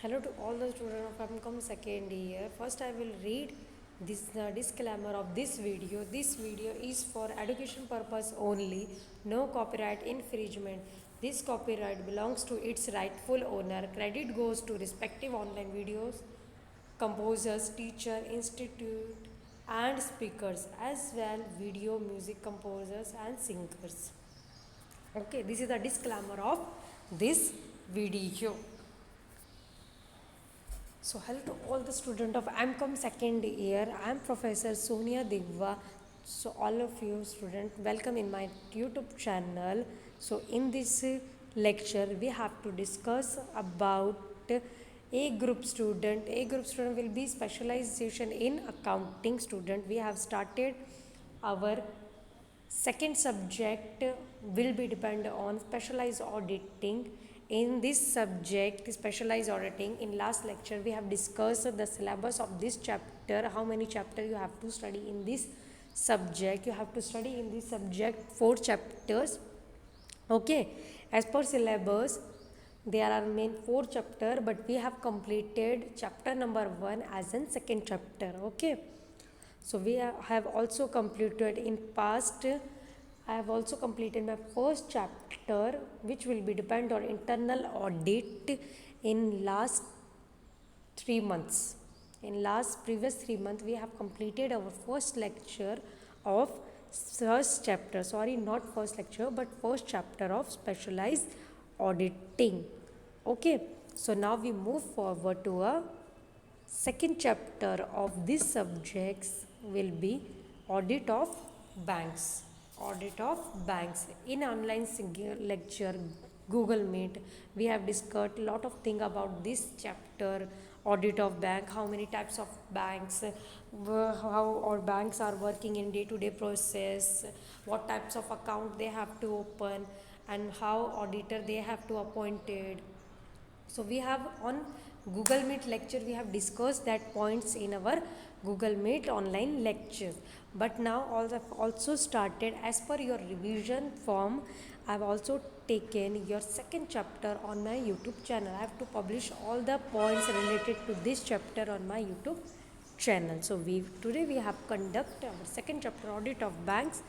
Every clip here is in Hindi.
Hello to all the students of MCOM second year. First, I will read this disclaimer of this video. This video is for education purpose only. No copyright infringement. This copyright belongs to its rightful owner. Credit goes to respective online videos, composers, teacher, institute, and speakers, as well video music composers and singers. Okay, this is the disclaimer of this video. So hello to all the students of MCOM second year. I am Professor Sonia Digwa. So all of you students, welcome in my YouTube channel. So in this lecture, we have to discuss about A group student. A group student will be specialization in accounting student. We have started our second subject will be depend on specialized auditing. In this subject, specialized auditing, in last lecture we have discussed the syllabus of this chapter. How many chapter you have to study in this subject? You have to study in this subject 4 chapters. Okay, as per syllabus there are main 4 chapter, but we have completed chapter number 1 as in second chapter. Okay, so we have also completed in past. I have also completed my first chapter, which will be depend on internal audit in last 3 months. In last previous 3 months, we have completed our first lecture of first chapter. Sorry, not first lecture, but first chapter of specialized auditing. Okay, so now we move forward to a second chapter of this subjects will be audit of banks. Audit of banks. In online lecture Google Meet, we have discussed a lot of thing about this chapter, audit of bank, how many types of banks, how our banks are working in day-to-day process, what types of account they have to open, and how auditor they have to appointed. So we have on Google Meet lecture, we have discussed that points in our Google Meet online lectures. But now also started as per your revision form. I have also taken your second chapter on my YouTube channel. I have to publish all the points related to this chapter on my YouTube channel. So today we have conduct our second chapter, audit of banks.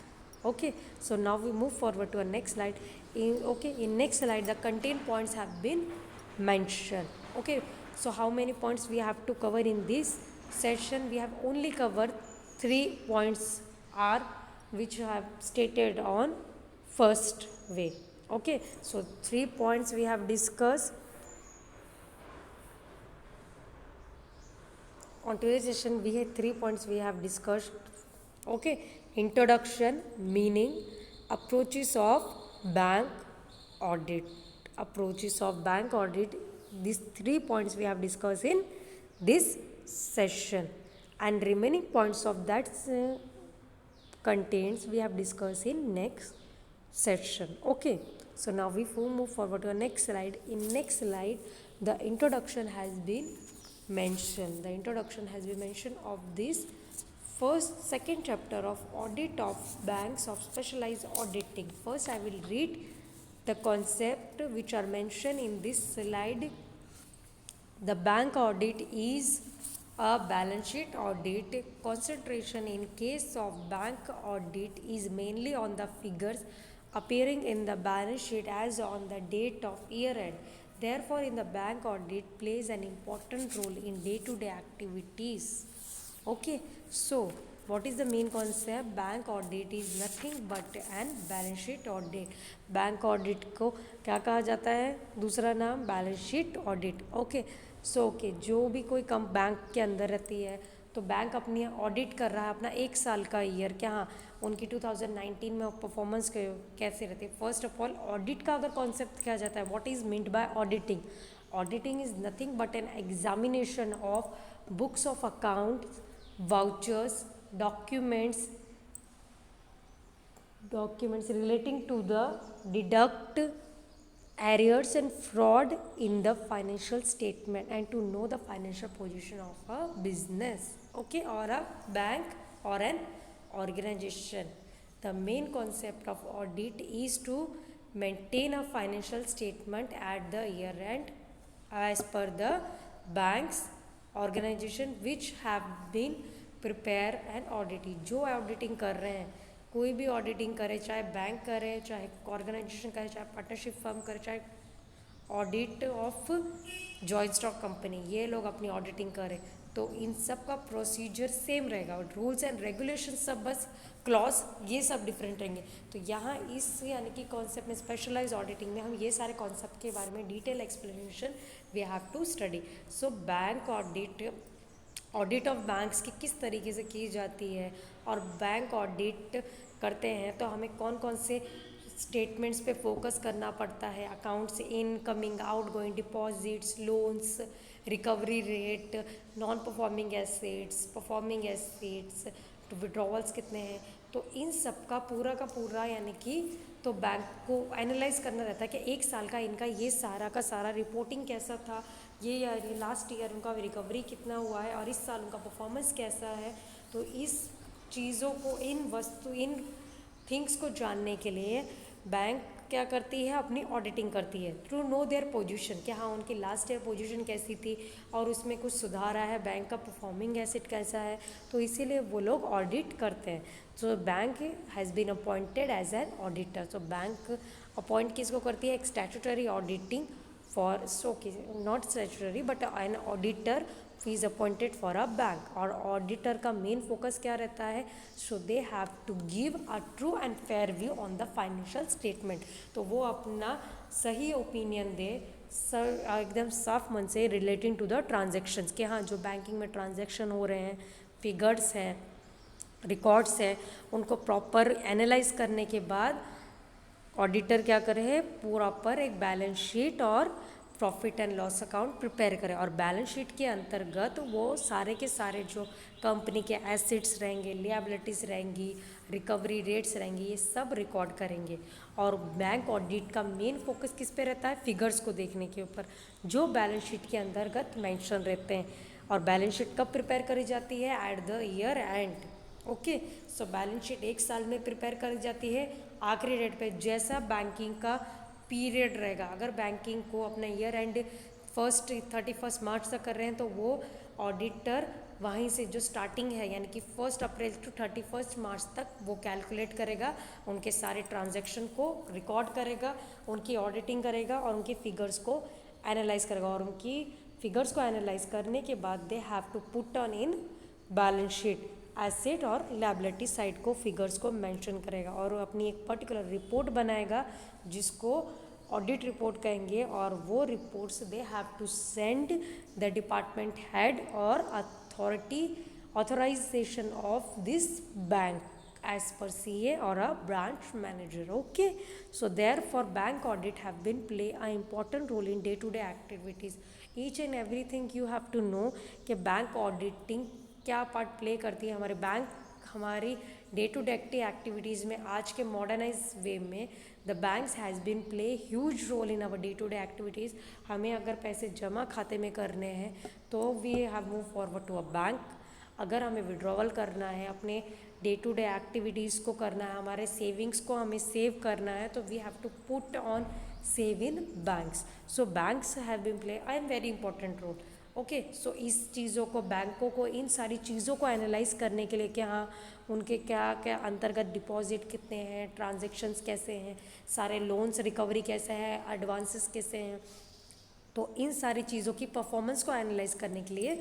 Okay, so now we move forward to our next slide. In next slide the content points have been mentioned. Okay, so how many points we have to cover in this session? We have only covered 3 points are which I have stated on first way. Okay, so 3 points we have discussed on today's session. We had 3 points we have discussed. Okay, introduction, meaning, approaches of bank audit. Approaches of bank audit. These 3 points we have discussed in this session, and remaining points of that contains we have discussed in next session. Okay, so now we move forward to the next slide. In next slide, the introduction has been mentioned. The introduction has been mentioned of this second chapter of audit of banks of specialized auditing. First, I will read the concept which are mentioned in this slide. The bank audit is a balance sheet audit. Concentration in case of bank audit is mainly on the figures appearing in the balance sheet as on the date of year end. Therefore, in the bank audit plays an important role in day-to-day activities. Okay, so what is the main concept? Bank audit is nothing but an balance sheet audit. Bank audit को क्या कहा जाता है? दूसरा नाम balance sheet audit. Okay, so okay, जो भी कोई कम बैंक के अंदर रहती है तो बैंक अपनी ऑडिट कर रहा है अपना 1 साल का ईयर. क्या हाँ, उनकी 2019 में परफॉर्मेंस कैसे रहती है. फर्स्ट ऑफ ऑल, ऑडिट का अगर कॉन्सेप्ट किया जाता है, what is meant by auditing? Auditing is nothing but an examination of books of accounts, vouchers, documents relating to the deduct, arrears and fraud in the financial statement, and to know the financial position of a business, okay, or a bank or an organization. The main concept of audit is to maintain a financial statement at the year end as per the banks organization which have been prepare and auditing, जो ऑडिटिंग कर रहे हैं, कोई भी ऑडिटिंग करे, चाहे बैंक करे, चाहे ऑर्गेनाइजेशन करे, चाहे पार्टनरशिप फर्म करे, चाहे audit of joint stock company, ये लोग अपनी ऑडिटिंग करें, तो इन सब का प्रोसीजर सेम रहेगा, रूल्स एंड रेगुलेशन सब बस क्लॉज ये सब डिफरेंट रहेंगे। तो यहाँ इस यानी कि कॉन्सेप्ट में स्पेशलाइज ऑडिटिंग में हम ये सारे कॉन्सेप्ट के बारे में detail explanation we have to study. So bank audit of banks की किस तरीके से की जाती है, और बैंक ऑडिट करते हैं तो हमें कौन कौन से स्टेटमेंट्स पे फोकस करना पड़ता है, अकाउंट से incoming outgoing deposits, loans, recovery rate, non performing assets, performing assets, तो विड्रॉवल्स कितने हैं, तो इन सब का पूरा यानी कि तो बैंक को एनालाइज करना रहता है कि एक साल का इनका ये सारा का सारा रिपोर्टिंग कैसा था, ये लास्ट ईयर उनका रिकवरी कितना हुआ है, और इस साल उनका परफॉर्मेंस कैसा है। तो इस चीज़ों को इन थिंग्स को जानने के लिए बैंक क्या करती है, अपनी ऑडिटिंग करती है टू नो देयर पोजीशन, कि हाँ उनकी लास्ट ईयर पोजीशन कैसी थी और उसमें कुछ सुधार आया है, बैंक का परफॉर्मिंग एसेट कैसा है, तो इसीलिए वो लोग ऑडिट करते हैं। So bank has been appointed as an auditor. So bank appoint किसको करती है, एक statutory auditing for not statutory but an auditor is appointed for a bank, और ऑडिटर का मेन फोकस क्या रहता है, so they have to give a true and fair view on the financial statement, तो वो अपना सही ओपिनियन दे एकदम साफ मन से रिलेटिंग टू द ट्रांजेक्शन्स, कि हाँ जो बैंकिंग में ट्रांजेक्शन हो रहे हैं, फिगर्स हैं, रिकॉर्ड्स हैं, उनको प्रॉपर एनालाइज करने के बाद ऑडिटर क्या करे, प्रॉपर एक बैलेंस शीट और profit and loss account prepare करें, और बैलेंस शीट के अंतर्गत वो सारे के सारे जो कंपनी के एसेट्स रहेंगे, लिएबिलिटीज़ रहेंगी, रिकवरी रेट्स रहेंगी, ये सब रिकॉर्ड करेंगे। और बैंक ऑडिट का मेन फोकस किस पे रहता है, फिगर्स को देखने के ऊपर जो बैलेंस शीट के अंतर्गत मेंशन रहते हैं। और बैलेंस शीट कब प्रिपेयर करी जाती है, eight the year and. Okay, so balance sheet एक साल में प्रिपेयर करी जाती है आखिरी डेट पे, जैसा बैंकिंग का पीरियड रहेगा। अगर बैंकिंग को अपना ईयर एंड 31 मार्च तक कर रहे हैं तो वो ऑडिटर वहीं से जो स्टार्टिंग है यानी कि 1 अप्रैल टू 31 मार्च तक वो कैलकुलेट करेगा, उनके सारे ट्रांजैक्शन को रिकॉर्ड करेगा, उनकी ऑडिटिंग करेगा और उनकी फिगर्स को एनालाइज करेगा, और उनकी फिगर्स को एनालाइज करने के बाद they have to put on in balance sheet asset और लायबिलिटी साइड को फिगर्स को मेंशन करेगा, और अपनी एक पर्टिकुलर रिपोर्ट बनाएगा जिसको ऑडिट रिपोर्ट कहेंगे, और वो reports they have to send the department head और authorisation of this bank as per CA or a branch manager. Okay, so therefore bank audit have been play an important role in day to day activities. Each and everything you have to know कि बैंक ऑडिटिंग क्या पार्ट प्ले करती है हमारे बैंक हमारी डे टू डे एक्टिविटीज़ में। आज के मॉडर्नाइज वे में the banks has been play huge role in our day to day activities. हमें अगर पैसे जमा खाते में करने हैं तो we have move forward to a bank, अगर हमें विड्रॉवल करना है, अपने डे टू डे एक्टिविटीज़ को करना है, हमारे सेविंग्स को हमें सेव करना है, तो we have to put on save in banks. So banks have been play I am very important role. Okay, so इस चीज़ों को बैंकों को इन सारी चीज़ों को एनालाइज करने के लिए कि हाँ उनके क्या क्या अंतर्गत डिपॉजिट कितने हैं, ट्रांजेक्शन्स कैसे हैं, सारे लोन्स रिकवरी कैसे है, एडवांसेस कैसे हैं, तो इन सारी चीज़ों की परफॉर्मेंस को एनालाइज करने के लिए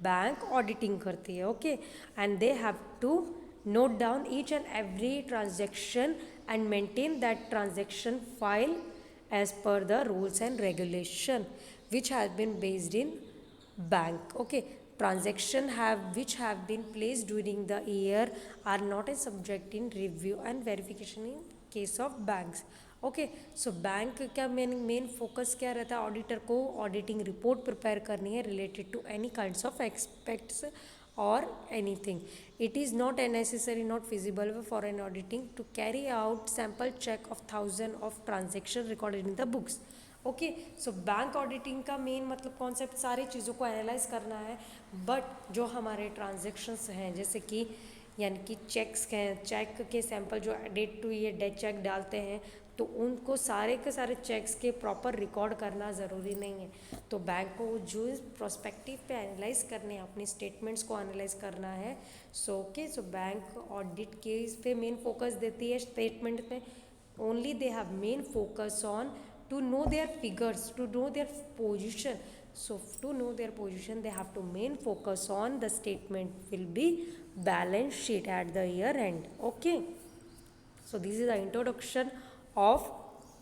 बैंक ऑडिटिंग करती है। Okay, and they have to note down each and every transaction and maintain that transaction file as per the rules and regulation which has been based in bank. Okay, transaction which have been placed during the year are not a subject in review and verification in case of banks. Okay, so bank का मेन फोकस क्या रहता है, ऑडिटर को ऑडिटिंग रिपोर्ट प्रिपेयर करनी है related to any kinds of expects और anything. It is not necessary, not feasible for an auditing to carry out sample check of thousands of transactions recorded in the books. Okay, so bank auditing का मेन मतलब कॉन्सेप्ट सारी चीज़ों को एनालाइज करना है, बट जो हमारे ट्रांजेक्शन्स हैं जैसे कि यानी कि चेक्स हैं, चेक के सैंपल जो डेट टू ये डेट चेक डालते हैं तो उनको सारे के सारे चेक्स के प्रॉपर रिकॉर्ड करना ज़रूरी नहीं है। तो बैंक को जो प्रोस्पेक्टिव पे एनालाइज करने हैं, अपनी स्टेटमेंट्स को एनालाइज करना है। सो ओके, सो बैंक ऑडिट के इस पे मेन फोकस देती है स्टेटमेंट पे। Only they have main focus on to know their figures, to know their position. So to know their position, they have to main focus on the statement will be balance sheet at the year end. Okay, so this is the introduction of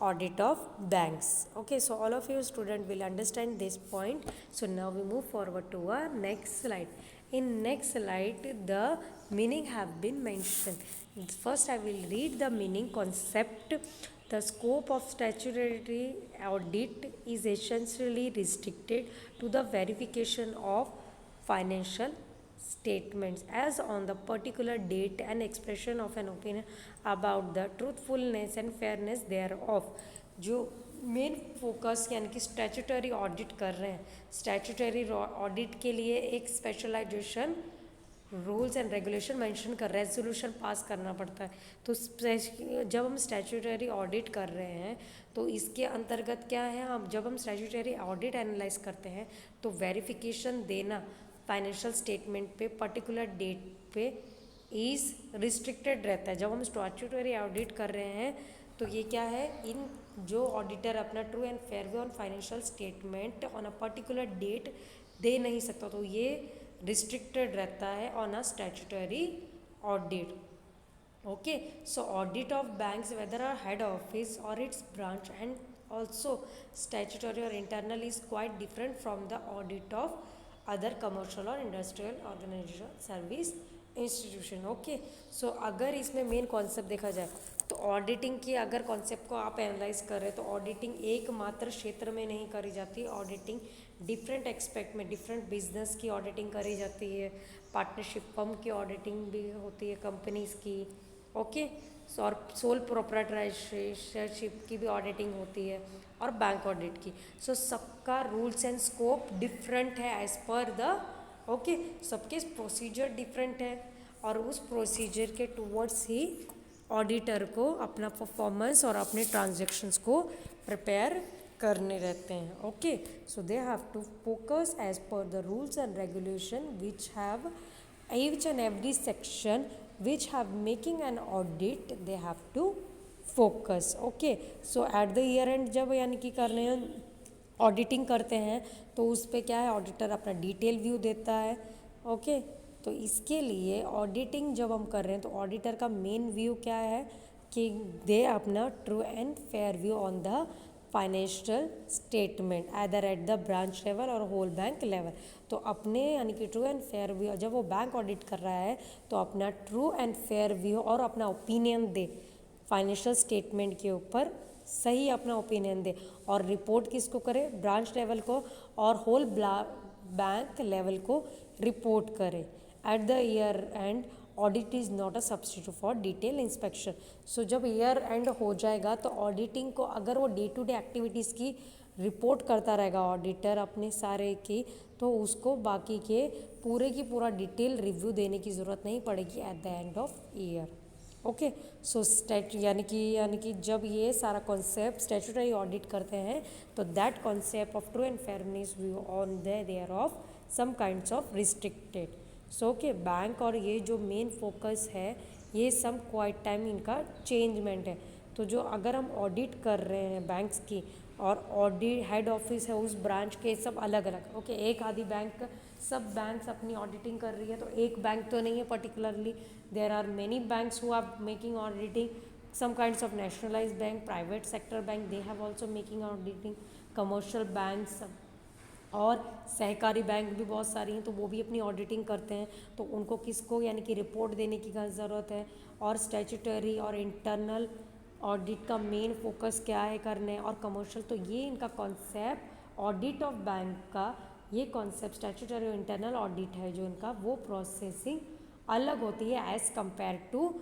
audit of banks. Okay, so all of you student will understand this point. So now we move forward to our next slide. In next slide the meaning have been mentioned. First I will read the meaning concept. The scope of statutory audit is essentially restricted to the verification of financial statements as on the particular date and expression of an opinion about the truthfulness and fairness thereof. जो मेन फोकस यानी कि स्टैट्यूटरी ऑडिट कर रहे हैं, स्टैट्यूटरी ऑडिट के लिए एक specialisation rules and regulation mention कर रहे हैं, रेजोल्यूशन पास करना पड़ता है। तो जब हम स्टैट्यूटरी ऑडिट कर रहे हैं तो इसके अंतर्गत क्या है, हम जब हम स्टैट्यूटरी ऑडिट एनालाइज करते हैं तो वेरिफिकेशन देना फाइनेंशियल स्टेटमेंट पे पर्टिकुलर डेट पे इज़ रिस्ट्रिक्टेड रहता है। जब हम स्टैट्यूटरी ऑडिट कर रहे हैं तो ये क्या है, इन जो ऑडिटर अपना true and fair way on financial statement on a particular date दे नहीं सकता, तो ये restricted रहता है on a statutory audit. Okay, so audit of banks whether a head office or its branch and also statutory or internal is quite different from the audit of other commercial or industrial organization service institution. Okay, so अगर इसमें मेन कॉन्सेप्ट देखा जाए तो ऑडिटिंग की अगर कॉन्सेप्ट को आप एनालाइज कर रहे हैं तो ऑडिटिंग एकमात्र क्षेत्र में नहीं करी जाती, ऑडिटिंग डिफरेंट एक्सपेक्ट में डिफरेंट बिजनेस की ऑडिटिंग करी जाती है, पार्टनरशिप फर्म की ऑडिटिंग भी होती है कंपनीज की। ओके, और सोल प्रोप्राइटरशिप की भी ऑडिटिंग होती है और बैंक ऑडिट की। सो सबका रूल्स एंड स्कोप डिफरेंट है एज पर द ओके, सबके प्रोसीजर डिफरेंट है और उस प्रोसीजर के टूवर्ड्स ही ऑडिटर को अपना परफॉर्मेंस और अपने ट्रांजैक्शंस को प्रिपेयर करने रहते हैं। Okay, so they have to focus as per the rules and regulation which have each and every section which have making an audit they have to focus. Okay, so at the year end जब यानी कि कर रहे हैं ऑडिटिंग करते हैं तो उस पर क्या है, ऑडिटर अपना डिटेल व्यू देता है। ओके, तो इसके लिए ऑडिटिंग जब हम कर रहे हैं तो ऑडिटर का मेन व्यू क्या है कि दे अपना true and fair view on the financial statement either at the branch level और होल बैंक लेवल। तो अपने यानी कि ट्रू एंड फेयर व्यू जब वो बैंक ऑडिट कर रहा है तो अपना ट्रू एंड फेयर व्यू और अपना ओपिनियन दे फाइनेंशियल स्टेटमेंट के ऊपर, सही अपना ओपिनियन दे और रिपोर्ट किसको करे, ब्रांच लेवल को और होल बैंक लेवल को रिपोर्ट करे। At the year end audit is not a substitute for detail inspection. So जब ईयर एंड हो जाएगा तो ऑडिटिंग को अगर वो डे टू डे एक्टिविटीज़ की रिपोर्ट करता रहेगा ऑडिटर अपने सारे की, तो उसको बाकी के पूरे की पूरा डिटेल रिव्यू देने की ज़रूरत नहीं पड़ेगी at the end of year. Okay, so यानी कि जब ये सारा कॉन्सेप्ट स्टैट्यूटरी ऑडिट करते हैं तो that concept of true and fairness view on there of some kinds of restricted. So okay, bank और ये जो मेन फोकस है ये सब क्वाइट टाइम इनका चेंजमेंट है। तो जो अगर हम ऑडिट कर रहे हैं बैंक्स की और ऑडिट हेड ऑफिस है उस ब्रांच के सब अलग अलग, ओके, एक आधी बैंक सब बैंक्स अपनी ऑडिटिंग कर रही है तो एक बैंक तो नहीं है particularly, there are many banks who are making auditing, some kinds of nationalized bank, private sector bank, they have also making auditing, commercial banks और सहकारी बैंक भी बहुत सारी हैं तो वो भी अपनी ऑडिटिंग करते हैं। तो उनको किसको यानी कि रिपोर्ट देने की ज़रूरत है। और स्टैट्यूटरी और इंटरनल ऑडिट का मेन फोकस क्या है करने, और कमर्शियल, तो ये इनका कॉन्सेप्ट ऑडिट ऑफ बैंक का ये कॉन्सेप्ट स्टैट्यूटरी और इंटरनल ऑडिट है जो इनका वो प्रोसेसिंग अलग होती है as compare to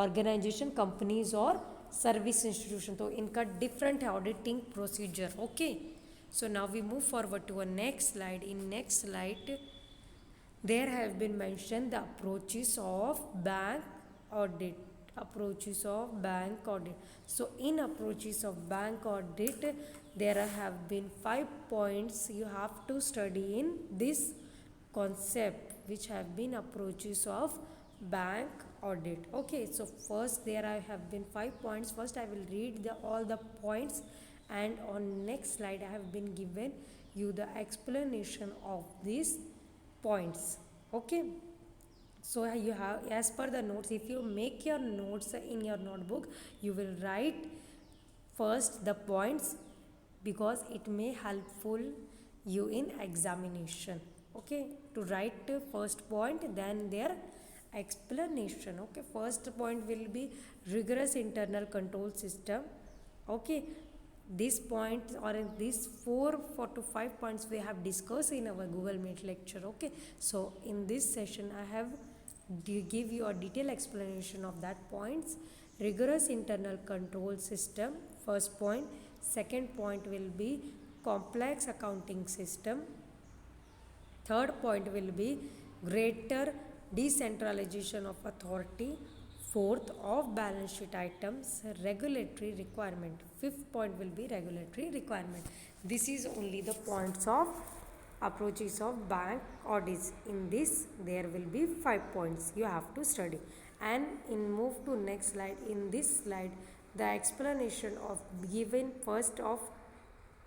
organisation, companies और सर्विस इंस्टीट्यूशन। तो इनका डिफरेंट है auditing procedure. Okay, so now we move forward to a next slide. In next slide there have been mentioned the approaches of bank audit approaches of bank audit. So in approaches of bank audit, there have been 5 points you have to study in this concept, which have been approaches of bank audit. Okay, so first there I have been 5 points. First I will read all the points, and on next slide I have been given you the explanation of these points. Okay, so you have, as per the notes, if you make your notes in your notebook, you will write first the points, because it may helpful you in examination. Okay, to write first point, then their explanation. Okay, first point will be rigorous internal control system. Okay, these points, or in these 4 to 5 points we have discussed in our Google Meet lecture. Okay, so in this session I have give you a detailed explanation of that points. Rigorous internal control system, first point. Second point will be complex accounting system. Third point will be greater decentralization of authority. Fourth, of balance sheet items, regulatory requirement. Fifth point will be regulatory requirement. This is only the points of approaches of bank audits. In this there will be 5 points you have to study. And in move to next slide, in this slide the explanation of given first of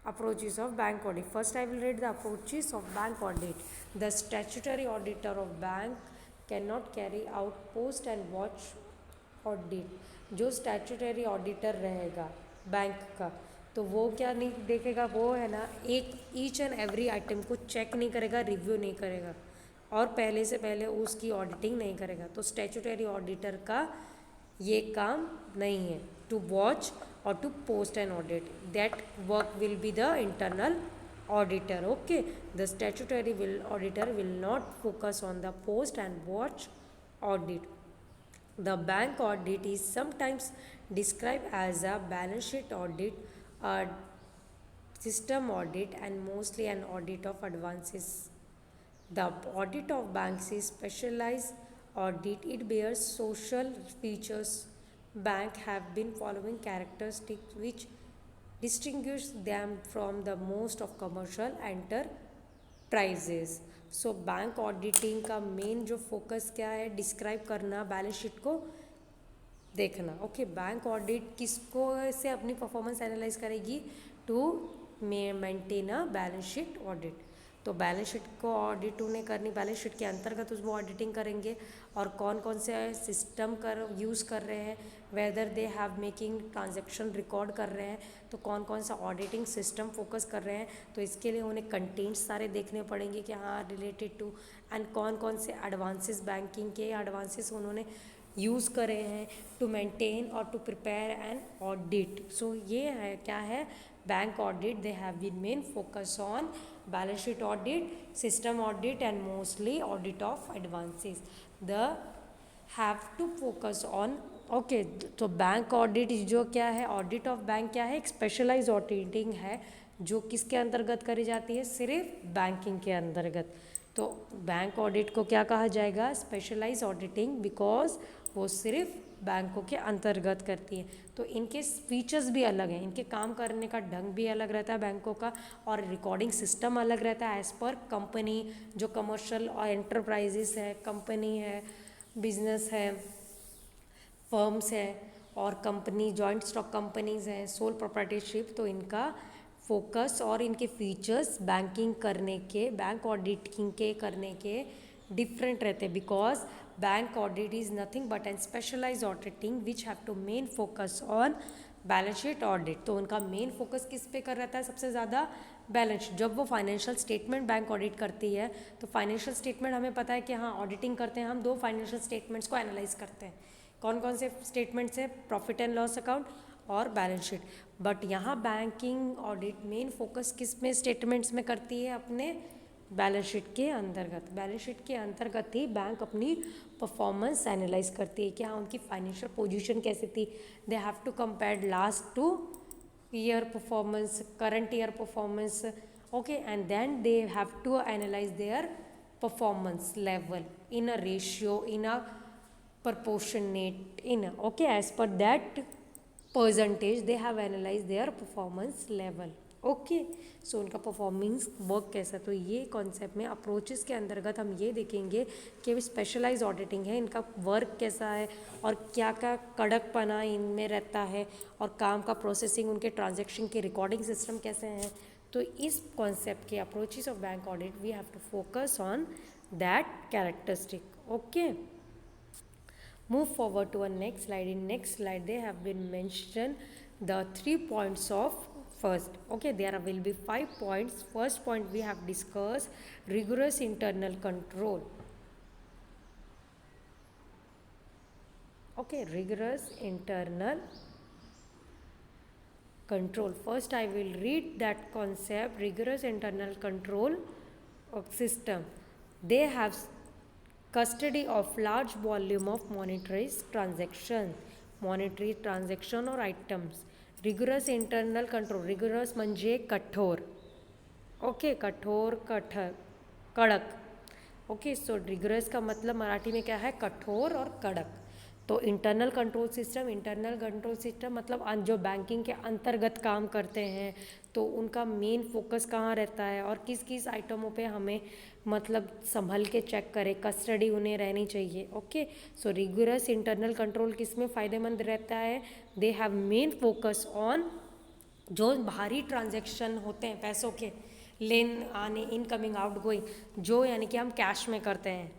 approaches of bank audit. First I will read the approaches of bank audit. The statutory auditor of bank cannot carry out post and watch audit. जो स्टैट्यूटरी ऑडिटर रहेगा बैंक का, तो वो क्या नहीं देखेगा, वो है ना एक ईच एंड एवरी आइटम को चेक नहीं करेगा, रिव्यू नहीं करेगा, और पहले से पहले उसकी ऑडिटिंग नहीं करेगा. तो स्टैट्यूटरी ऑडिटर का ये काम नहीं है टू वॉच और to post an audit. That work will be the internal auditor. Okay, the statutory auditor will not focus on the post and watch audit. The bank audit is sometimes described as a balance sheet audit, a system audit, and mostly an audit of advances. The audit of banks is specialized audit. It bears social features. Bank have been following characteristics which distinguish them from the most of commercial enterprises. So bank auditing का मेन जो फोकस क्या है, डिस्क्राइब करना, बैलेंस शीट को देखना. ओके, बैंक ऑडिट किसको से अपनी परफॉर्मेंस एनालाइज करेगी, to maintain a balance sheet audit. तो बैलेंस शीट को ऑडिट उन्हें करनी, बैलेंस शीट के अंतर्गत उसको ऑडिटिंग करेंगे, और कौन कौन से सिस्टम यूज़ कर रहे हैं, whether they have making transaction record कर रहे हैं, तो कौन कौन सा ऑडिटिंग सिस्टम फोकस कर रहे हैं. तो इसके लिए उन्हें कंटेंट्स सारे देखने पड़ेंगे कि हाँ रिलेटेड टू, एंड कौन कौन से एडवांसेस, बैंकिंग के एडवांसेस उन्होंने यूज़ करे हैं टू मेंटेन और to prepare an audit. So ये है क्या है bank audit. They have been main focus on balance sheet audit, system audit, and mostly audit of advances. The have to focus on. Okay, तो बैंक ऑडिट जो क्या है, ऑडिट ऑफ बैंक क्या है, एक स्पेशलाइज ऑडिटिंग है जो किसके अंतर्गत करी जाती है, सिर्फ बैंकिंग के अंतर्गत. तो बैंक ऑडिट को क्या कहा जाएगा, स्पेशलाइज ऑडिटिंग, बिकॉज वो सिर्फ बैंकों के अंतर्गत करती है. तो इनके फीचर्स भी अलग हैं, इनके काम करने का ढंग भी अलग रहता है बैंकों का, और रिकॉर्डिंग सिस्टम अलग रहता है एज़ पर कंपनी. जो कमर्शियल और एंटरप्राइजेस है, कंपनी है, बिजनेस है, फर्म्स है, और कंपनी जॉइंट स्टॉक कंपनीज हैं, सोल प्रोप्राइटरशिप, तो इनका फोकस और इनके फीचर्स बैंकिंग करने के, बैंक ऑडिटिंग के करने के डिफरेंट रहते हैं. Because bank audit is nothing but an specialise auditing which have to main focus on balance sheet audit. तो उनका मेन फोकस किस पे कर रहता है सबसे ज़्यादा, बैलेंस शीट. जब वो फाइनेंशियल स्टेटमेंट बैंक ऑडिट करती है, तो फाइनेंशियल स्टेटमेंट हमें पता है कि हाँ ऑडिटिंग करते हैं हम, दो फाइनेंशियल स्टेटमेंट्स को एनालाइज करते हैं. कौन कौन से स्टेटमेंट्स है, प्रॉफिट एंड लॉस अकाउंट और बैलेंस शीट. बट यहाँ बैंकिंग ऑडिट मेन फोकस किस में, स्टेटमेंट्स में करती है, अपने बैलेंस शीट के अंतर्गत. बैलेंस शीट के अंतर्गत ही बैंक अपनी परफॉर्मेंस एनालाइज करती है कि हाँ उनकी फाइनेंशियल पोजीशन कैसी थी. They have to compare last two year performance, current year performance. Okay, and then they have to analyse their performance level in a ratio, in a proportionate in, okay, as per that percentage they have analyzed their performance level, okay so उनका परफॉर्मेंस वर्क कैसा। तो ये कॉन्सेप्ट में अप्रोचेस के अंतर्गत हम ये देखेंगे कि स्पेशलाइज ऑडिटिंग है, इनका वर्क कैसा है और क्या क्या कड़कपना इनमें रहता है और काम का प्रोसेसिंग, उनके ट्रांजैक्शन के रिकॉर्डिंग सिस्टम कैसे हैं। तो इस कॉन्सेप्ट के approaches of bank audit we have to focus on that characteristic, okay. Move forward to a next slide. In next slide they have been mentioned the 3 points of first, okay, there will be 5 points. First point we have discussed rigorous internal control, okay, rigorous internal control. First I will read that concept, rigorous internal control of system. They have custody of large volume of monetary transaction or items. Rigorous internal control, rigorous म्हणजे कठोर, ओके, कठोर, कड़क, ओके। सो रिगरस का मतलब मराठी में क्या है, कठोर और कड़क। तो इंटरनल कंट्रोल सिस्टम मतलब जो बैंकिंग के अंतर्गत काम करते हैं तो उनका मेन फोकस कहाँ रहता है और किस किस आइटमों पे हमें मतलब संभल के चेक करें, कस्टडी उन्हें रहनी चाहिए, ओके। सो रिगरस इंटरनल कंट्रोल किस में फ़ायदेमंद रहता है, दे हैव मेन फोकस ऑन जो बाहरी ट्रांजैक्शन होते हैं पैसों के लेन आने, इनकमिंग आउटगोइंग, जो यानी कि हम कैश में करते हैं,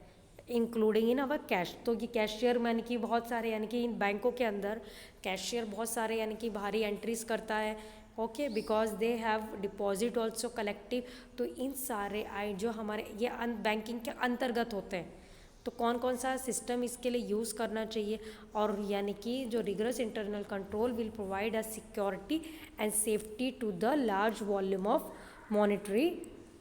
इंक्लूडिंग इन अवर कैश। तो ये कैशियर यानी कि बहुत सारे यानी कि इन बैंकों के अंदर कैशियर बहुत सारे यानी कि बाहरी एंट्रीज करता है, okay, because they have deposit also collective. तो इन सारे आई जो हमारे ये बैंकिंग के अंतर्गत होते हैं, तो कौन कौन सा सिस्टम इसके लिए यूज़ करना चाहिए। और यानी कि जो rigorous internal control will provide a security and safety to the large volume of monetary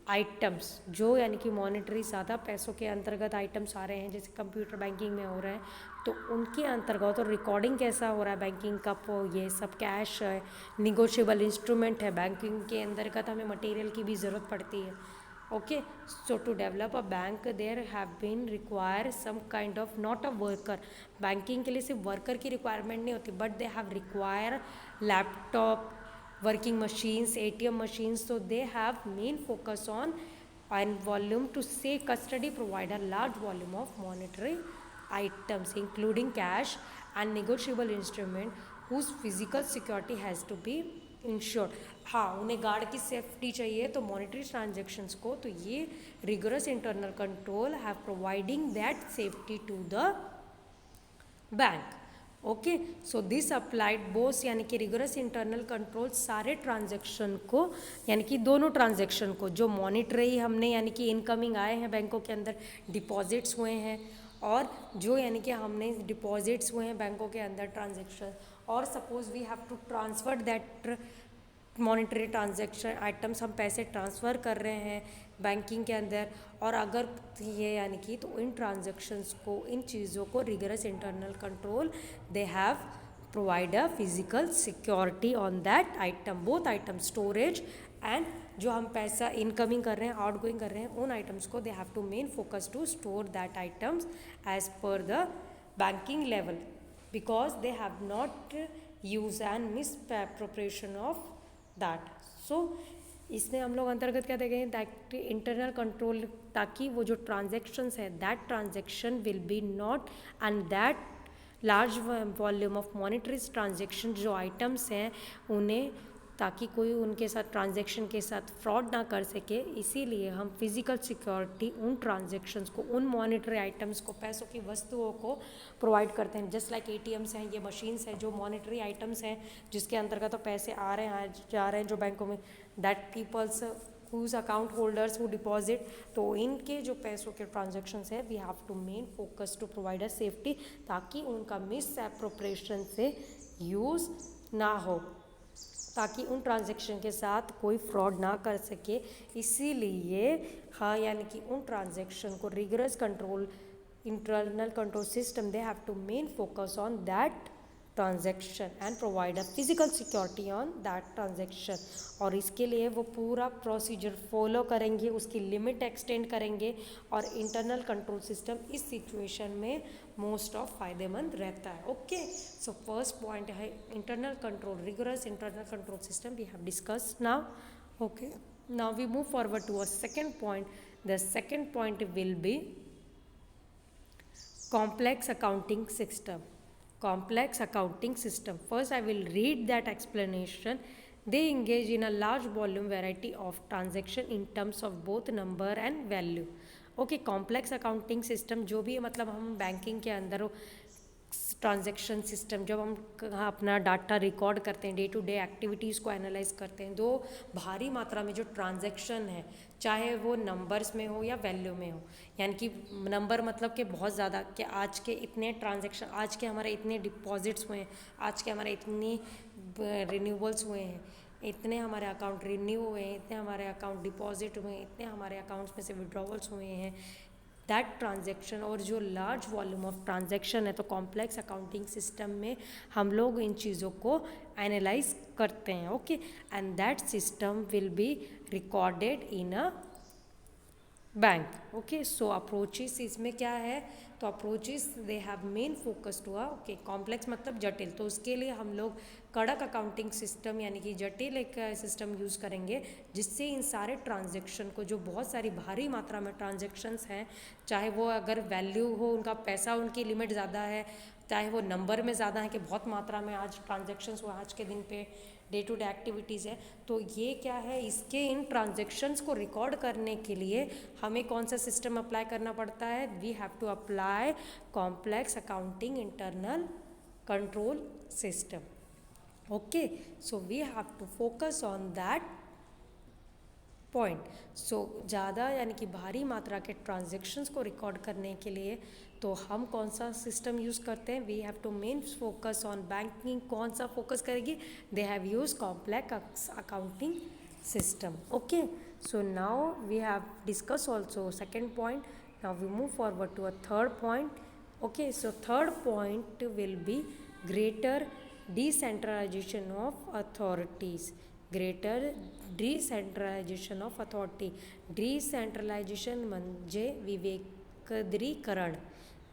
items, जो यानी कि मॉनिटरी ज़्यादा पैसों के अंतर्गत आइटम्स आ रहे हैं जैसे कंप्यूटर बैंकिंग में हो रहे हैं, तो उनके अंतर्गत और रिकॉर्डिंग कैसा हो रहा है बैंकिंग का, ये सब कैश है, निगोशिएबल इंस्ट्रूमेंट है, बैंकिंग के अंतर्गत हमें मटेरियल की भी ज़रूरत पड़ती है, okay. So to develop a bank there have been require some kind of not a worker, banking के लिए सिर्फ वर्कर की रिक्वायरमेंट नहीं होती, but they have require laptop, working machines, ATM machines. So they have main focus on and volume to say custody, provide a large volume of monetary items including cash and negotiable instrument whose physical security has to be insured. हाँ, उन्हें गार्ड की सेफ्टी चाहिए तो मॉनिटरी ट्रांजेक्शन्स को, तो ये rigorous internal control have providing that safety to the bank, okay. So this applied both यानी कि रिगरस इंटरनल कंट्रोल सारे ट्रांजैक्शन को यानी कि दोनों ट्रांजैक्शन को, जो मॉनिटरी हमने यानी कि इनकमिंग आए हैं बैंकों के अंदर, डिपॉजिट्स हुए हैं, और जो यानी कि हमने डिपॉजिट्स हुए हैं बैंकों के अंदर ट्रांजैक्शन, और suppose we have to transfer that monetary transaction items, हम पैसे ट्रांसफ़र कर रहे हैं बैंकिंग के अंदर, और अगर ये यानी कि तो इन ट्रांजैक्शंस को, इन चीज़ों को rigorous internal control they have provide a physical security on that item, both item storage and जो हम पैसा इनकमिंग कर रहे हैं, आउटगोइंग कर रहे हैं, उन आइटम्स को they have to main focus to store that items as per the banking level, because they have not use and misappropriation of that. So इसमें हम लोग अंतर्गत क्या देखेंगे, दैट इंटरनल कंट्रोल, ताकि वो जो ट्रांजैक्शंस है that transaction will be not and that large volume of monetary transaction, जो आइटम्स हैं उन्हें, ताकि कोई उनके साथ ट्रांजैक्शन के साथ फ्रॉड ना कर सके, इसीलिए हम फिजिकल सिक्योरिटी उन ट्रांजैक्शंस को, उन मॉनिटरी आइटम्स को, पैसों की वस्तुओं को प्रोवाइड करते हैं। जस्ट लाइक ATMs हैं, ये मशीन्स हैं जो मॉनिटरी आइटम्स हैं जिसके अंतर्गत तो पैसे आ रहे हैं, जा रहे हैं जो बैंकों में, that peoples whose account holders who deposit, तो इनके जो पैसों के ट्रांजैक्शंस है we have to main focus to provide a safety, ताकि उनका मिसअप्रोप्रिएशन से यूज़ ना हो, ताकि उन ट्रांजैक्शन के साथ कोई फ्रॉड ना कर सके। इसीलिए हाँ, यानी कि उन ट्रांजैक्शन को rigorous control, internal control system they have to main focus on that transaction and provide a physical security on that transaction. और इसके लिए वो पूरा प्रोसीजर फॉलो करेंगे, उसकी लिमिट एक्सटेंड करेंगे, और इंटरनल कंट्रोल सिस्टम इस सिचुएशन में मोस्ट ऑफ फायदेमंद रहता है। ओके, सो फर्स्ट पॉइंट है internal control, rigorous internal control system we have discussed now. Okay, now we move forward to a second point. The second point will be complex accounting system. Complex accounting system, first I will read that explanation. They engage in a large volume variety of transaction in terms of both number and value. Okay, complex accounting system जो भी है, मतलब हम बैंकिंग के अंदर हो ट्रांजैक्शन सिस्टम, जब हम अपना डाटा रिकॉर्ड करते हैं, डे टू डे एक्टिविटीज़ को एनालाइज करते हैं, दो भारी मात्रा में जो ट्रांजैक्शन है, चाहे वो नंबर्स में हो या वैल्यू में हो, यानी कि नंबर मतलब कि बहुत ज़्यादा, कि आज के इतने ट्रांजैक्शन, आज के हमारे इतने डिपॉजिट्स हुए हैं, आज के हमारे इतनी रिन्यूअल्स हुए हैं, इतने हमारे अकाउंट रिन्यू हुए हैं, इतने हमारे अकाउंट डिपॉजिट हुए हैं, इतने हमारे अकाउंट्स में से विड्रॉवल्स हुए हैं, दैट ट्रांजैक्शन। और जो लार्ज वॉल्यूम ऑफ ट्रांजैक्शन है, तो कॉम्प्लेक्स अकाउंटिंग सिस्टम में हम लोग इन चीज़ों को एनालाइज करते हैं। Okay, and that system will be recorded in a bank. Okay, so approaches इसमें क्या है, तो approaches they have main focus to okay complex मतलब जटिल, तो उसके लिए हम लोग कड़क अकाउंटिंग सिस्टम यानी कि जटिल एक सिस्टम यूज़ करेंगे, जिससे इन सारे ट्रांजैक्शन को, जो बहुत सारी भारी मात्रा में ट्रांजैक्शंस हैं, चाहे वो अगर वैल्यू हो, उनका पैसा, उनकी लिमिट ज़्यादा है, चाहे वो नंबर में ज़्यादा है कि बहुत मात्रा में आज ट्रांजैक्शंस हुआ आज के दिन पे, डे टू डे एक्टिविटीज़ है, तो ये क्या है, इसके इन ट्रांजैक्शंस को रिकॉर्ड करने के लिए हमें कौन सा सिस्टम अप्लाई करना पड़ता है, we have to apply complex accounting internal control system. Okay, so we have to focus on that point. So ज़्यादा यानी कि भारी मात्रा के ट्रांजैक्शंस को रिकॉर्ड करने के लिए तो हम कौन सा सिस्टम यूज़ करते हैं, we have to main focus on banking, कौन सा फोकस करेगी, they have use complex accounting system. Okay, so now we have discuss also second point, now we move forward to a third point. Okay, so third point will be greater decentralisation of authorities, greater decentralisation of authority. Decentralisation म्हणजे विवेकद्रीकरण,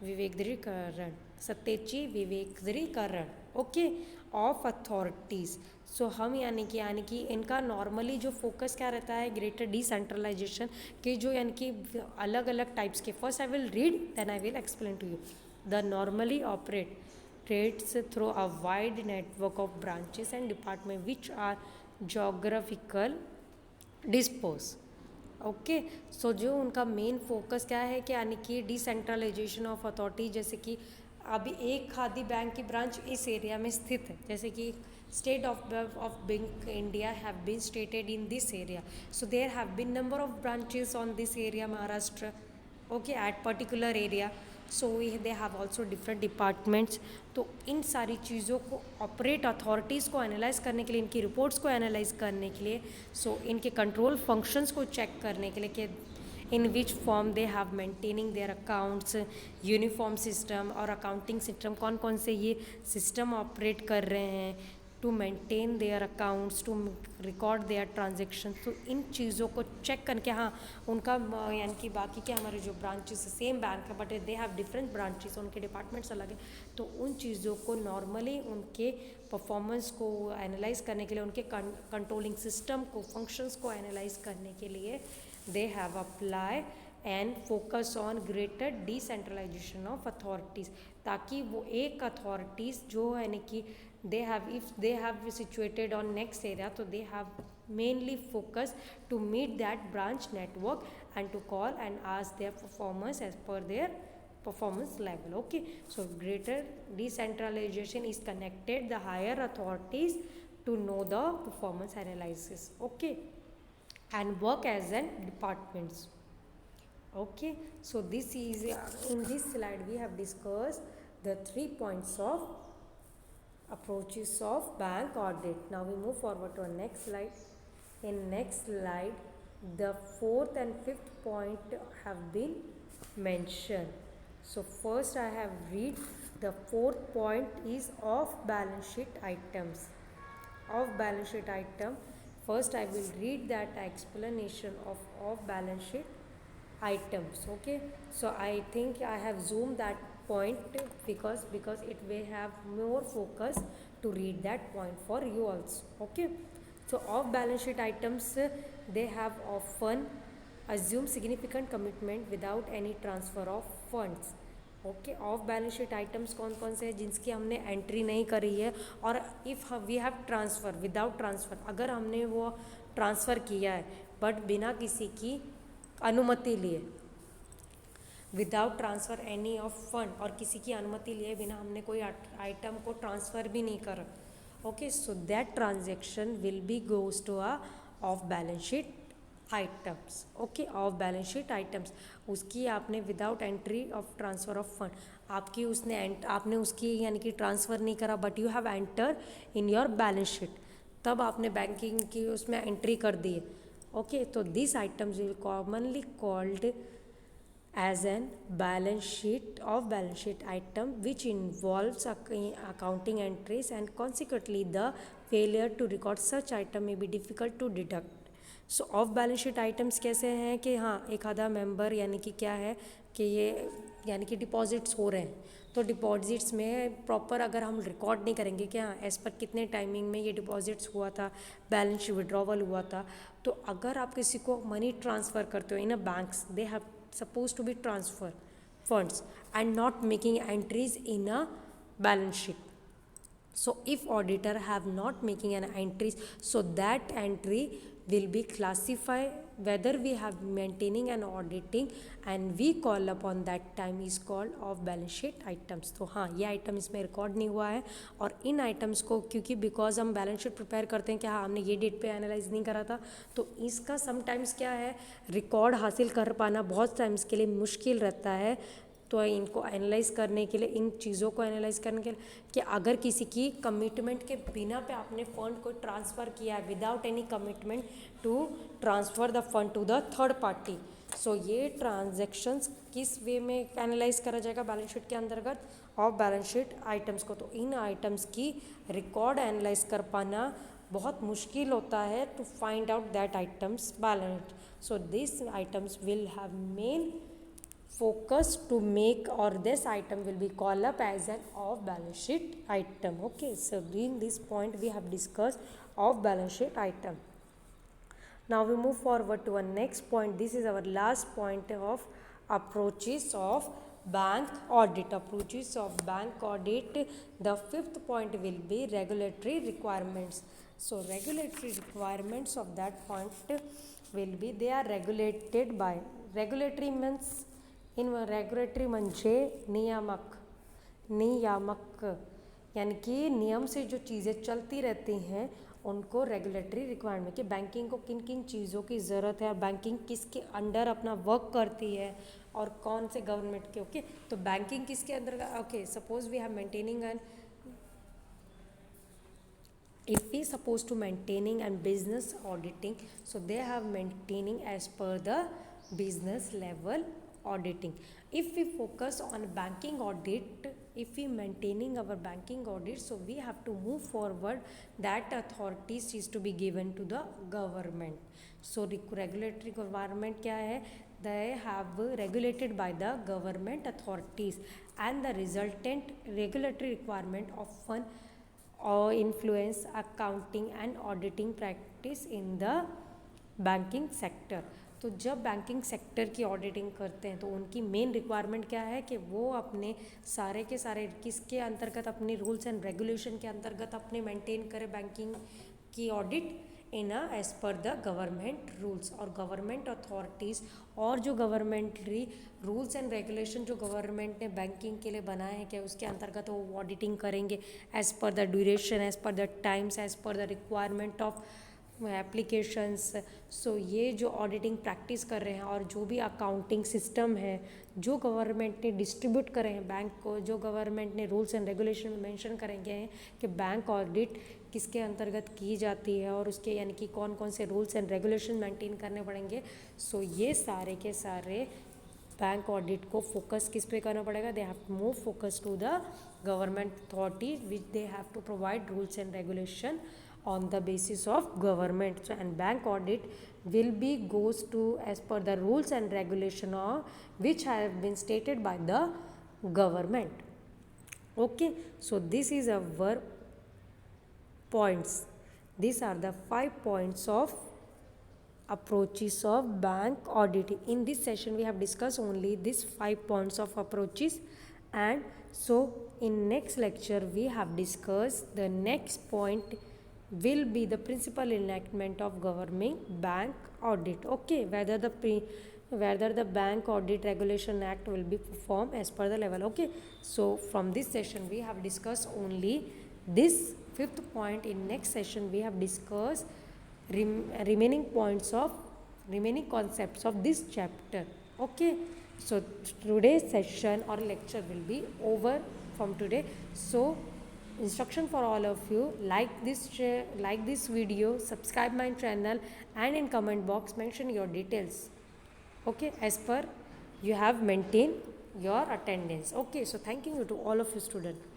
विवेकद्रीकरण, सत्तेची विवेकद्रीकरण, ओके, ऑफ अथॉरिटीज़। सो हम यानी कि इनका नॉर्मली जो फोकस क्या रहता है, ग्रेटर डिसेंट्रलाइजेशन के जो यानी कि अलग अलग टाइप्स के, first I will read then I will explain to you. The normally operate trades through a wide network of branches and departments which are geographical disperse। Okay, so जो उनका मेन फोकस क्या है कि यानी कि डिसेंट्रलाइजेशन ऑफ अथॉरिटी, जैसे कि अभी एक खादी बैंक की ब्रांच इस एरिया में स्थित है, जैसे कि State of Bank India have been stated in this area, so there have been number of branches on this area Maharashtra, okay, at particular area, so they have also different departments. तो इन सारी चीज़ों को ऑपरेट अथॉरिटीज़ को एनालाइज करने के लिए, इनकी रिपोर्ट्स को एनालाइज करने के लिए, सो इनके कंट्रोल फंक्शंस को चेक करने के लिए कि in which form they have maintaining their accounts, uniform system और अकाउंटिंग सिस्टम, कौन कौन से ये सिस्टम ऑपरेट कर रहे हैं to maintain their accounts, to record their transaction. तो इन चीज़ों को चेक करके, हाँ उनका यानी कि बाकी के हमारे जो ब्रांचेस सेम बैंक है but they have different branches, उनके डिपार्टमेंट्स अलग है, तो उन चीज़ों को नॉर्मली उनके परफॉर्मेंस को एनालाइज करने के लिए, उनके कंट्रोलिंग सिस्टम को, फंक्शंस को एनालाइज करने के लिए they have apply and focus on greater decentralisation of authorities, ताकि वो एक अथॉरिटीज़ जो है कि they have, if they have situated on next area, so they have mainly focus to meet that branch network and to call and ask their performance as per their performance level. Okay, so greater decentralization is connected the higher authorities to know the performance analysis, okay, and work as an departments. Okay, so this is in this slide we have discussed the 3 points of approaches of bank audit. Now we move forward to our next slide. In next slide, the fourth and fifth point have been mentioned. So first I have read The fourth point is off balance sheet items. Off balance sheet item. First I will read that explanation of off balance sheet items. Okay, so I think I have zoomed that point because it will have more focus to read that point for you also. Okay, so off balance sheet items, they have often assume significant commitment without any transfer of funds. Okay, off balance sheet items कौन कौन से हैं जिनकी हमने एंट्री नहीं करी है, और if we have transfer without transfer, अगर हमने वो ट्रांसफ़र किया है बट बिना किसी की अनुमति लिए, without transfer any of fund, और किसी की अनुमति लिए बिना हमने कोई आइटम को ट्रांसफ़र भी नहीं करा, okay, so that transaction will be goes to a off balance sheet items. Okay, off balance sheet items, उसकी आपने without entry of transfer of fund, आपने उसकी यानी कि ट्रांसफ़र नहीं करा but you have enter in your balance sheet, तब आपने बैंकिंग की उसमें एंट्री कर दी है. ओके, तो this items will commonly called as an balance sheet of balance sheet item which involves accounting entries, and consequently the failure to record such item may be difficult to deduct. So of balance sheet items कैसे हैं कि हाँ, एक आधा मेंबर यानी कि क्या है कि ये यानी कि डिपॉजिट्स हो रहे हैं, तो डिपॉजिट्स में प्रॉपर अगर हम रिकॉर्ड नहीं करेंगे कि हाँ एज पर कितने टाइमिंग में ये डिपॉजिट्स हुआ था, बैलेंस विड्रॉवल हुआ था, तो अगर आप किसी को मनी ट्रांसफ़र करते हो in a banks, they have supposed to be transfer funds and not making entries in a balance sheet. So if auditor have not making an entries, so that entry will be classified whether we have maintaining and auditing, and we call upon that time is called off balance sheet items. तो हाँ, ये आइटम इसमें रिकॉर्ड नहीं हुआ है, और इन आइटम्स को क्योंकि बिकॉज हम बैलेंस शीट प्रिपेयर करते हैं कि हाँ हमने ये डेट पे एनालाइज नहीं करा था, तो इसका समटाइम्स क्या है, रिकॉर्ड हासिल कर पाना बहुत टाइम्स के लिए मुश्किल रहता है. तो इनको एनालाइज करने के लिए, इन चीज़ों को एनालाइज करने के लिए कि अगर किसी की कमिटमेंट के बिना पे आपने फंड को ट्रांसफ़र किया है without any commitment to transfer the fund to the third party, so ये ट्रांजैक्शंस किस वे में एनालाइज करा जाएगा बैलेंस शीट के अंतर्गत, ऑफ बैलेंस शीट आइटम्स को. तो इन आइटम्स की रिकॉर्ड एनालाइज कर पाना बहुत मुश्किल होता है to find out that items balance. So this items will have main focus to make, or this item will be called up as an off balance sheet item. Okay, so in this point we have discussed off balance sheet item. Now we move forward to our next point. This is our last point of approaches of bank audit. Approaches of bank audit, the fifth point will be regulatory requirements. So regulatory requirements of that point will be, they are regulated by, regulatory means in regulatory म्हणजे नियामक यानी कि नियम से जो चीज़ें चलती रहती हैं उनको रेगुलेटरी रिक्वायरमेंट, कि बैंकिंग को किन किन चीज़ों की ज़रूरत है और बैंकिंग किसके अंडर अपना वर्क करती है और कौन से गवर्नमेंट के. ओके, तो बैंकिंग किसके अंदर, okay, suppose we have maintaining and, if we supposed to maintaining and business auditing, so they have maintaining as per the business level auditing. If we focus on banking audit, if we maintaining our banking audit, so we have to move forward that authorities is to be given to the government. So regulatory requirement क्या है, they have regulated by the government authorities, and the resultant regulatory requirement often or influence accounting and auditing practice in the banking sector. तो जब बैंकिंग सेक्टर की ऑडिटिंग करते हैं तो उनकी मेन रिक्वायरमेंट क्या है कि वो अपने सारे के सारे किसके अंतर्गत, अपने रूल्स एंड रेगुलेशन के अंतर्गत अपने मेंटेन करें बैंकिंग की audit in as per the government rules और गवर्नमेंट अथॉरिटीज़, और जो गवर्नमेंटरी रूल्स एंड रेगुलेशन जो गवर्नमेंट ने बैंकिंग के लिए बनाए हैं क्या उसके अंतर्गत वो ऑडिटिंग करेंगे as per the duration, as per the times, as per the requirement of applications. So ये जो ऑडिटिंग प्रैक्टिस कर रहे हैं और जो भी अकाउंटिंग सिस्टम है जो गवर्नमेंट ने डिस्ट्रीब्यूट करे हैं बैंक को, जो गवर्नमेंट ने रूल्स एंड रेगुलेशन में मेंशन करेंगे हैं कि बैंक ऑडिट किसके अंतर्गत की जाती है और उसके यानी कि कौन कौन से रूल्स एंड रेगुलेशन मेंटेन करने पड़ेंगे. सो ये सारे के सारे बैंक ऑडिट को फोकस किस पे करना पड़ेगा, they have to move focus to the government authority which they have to provide rules and regulation on the basis of government. So and bank audit will be goes to as per the rules and regulation of which have been stated by the government. Okay, so this is our points. These are the 5 points of approaches of bank auditing. In this session we have discussed only these 5 points of approaches, and so in next lecture we have discussed the next point will be the principal enactment of governing bank audit. Okay, whether the bank audit regulation act will be performed as per the level. Okay, so from this session we have discussed only this 5th point. In next session we have discussed remaining points of remaining concepts of this chapter. Okay, so today's session or lecture will be over from today. So instruction for all of you, like this video, subscribe my channel, and in comment box mention your details, okay, as per you have maintained your attendance. Okay, so thanking you to all of you students.